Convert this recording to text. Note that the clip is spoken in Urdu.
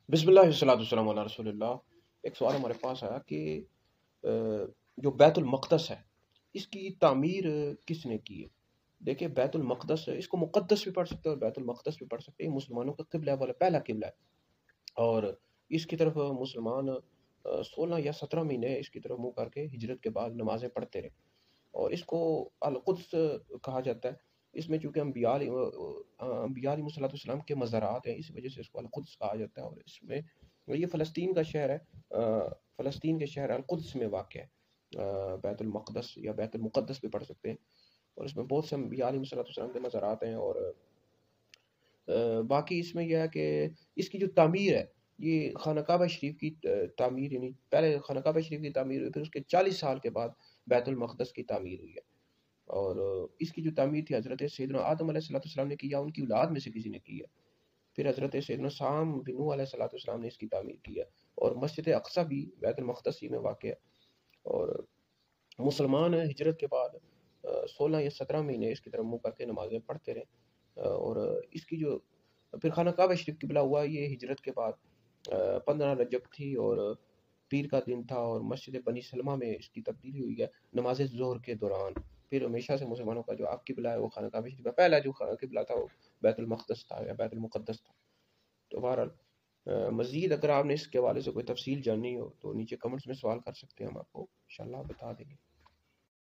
بسم اللہ والصلاۃ والسلام علی رسول اللہ۔ ایک سوال ہمارے پاس آیا کہ جو بیت المقدس ہے اس کی تعمیر کس نے کی ہے؟ دیکھیں، بیت المقدس اس کو مقدس بھی پڑھ سکتے ہیں اور بیت المقدس بھی پڑھ سکتے ہیں۔ یہ مسلمانوں کا قبلہ والا پہلا قبلہ ہے، اور اس کی طرف مسلمان 16 یا 17 مہینے اس کی طرف منہ کر کے ہجرت کے بعد نمازیں پڑھتے رہے، اور اس کو القدس کہا جاتا ہے۔ اس میں چونکہ انبیاء علیہ السلام کے مزارات ہیں، اس وجہ سے اس کو القدس کہا جاتا ہے، اور اس میں یہ فلسطین کا شہر ہے، فلسطین کے شہر القدس میں واقع ہے۔ بیت المقدس یا بیت المقدس بھی پڑھ سکتے ہیں، اور اس میں بہت سے انبیاء علیہ السلام کے مزارات ہیں۔ اور باقی اس میں یہ ہے کہ اس کی جو تعمیر ہے، یہ خانہ کعبہ شریف کی تعمیر، یعنی پہلے خانہ کعبہ شریف کی تعمیر ہوئی، پھر اس کے 40 سال کے بعد بیت المقدس کی تعمیر ہوئی ہے۔ اور اس کی جو تعمیر تھی حضرت سیدنا آدم علیہ السلام نے کی، یا ان کی اولاد میں سے کسی نے کی ہے۔ پھر حضرت سیدنا سام بن نوح علیہ السلام نے اس کی تعمیر کی ہے، اور مسجد اقصی بھی بیت المقدس ہی میں واقع ہے۔ اور مسلمان ہجرت کے بعد 16 یا 17 مہینے اس کی طرف منہ کر کے نمازیں پڑھتے رہے۔ اور اس کی جو پھر خانہ کعبہ شریف قبلہ ہوا، یہ ہجرت کے بعد 15 رجب تھی، اور پیر کا دن تھا، اور مسجد بنی سلمہ میں اس کی تبدیلی ہوئی ہے نماز ظہر کے دوران۔ پھر ہمیشہ سے مسلمانوں کا جو اب قبلہ ہے وہ خانہ کعبہ شریف ہے، پہلا جو قبلہ تھا وہ بیت المقدس تھا یا بیت المقدس تھا۔ تو بہرحال مزید اگر آپ نے اس کے حوالے سے کوئی تفصیل جاننی ہو تو نیچے کمنٹس میں سوال کر سکتے ہیں، ہم آپ کو انشاءاللہ بتا دیں گے۔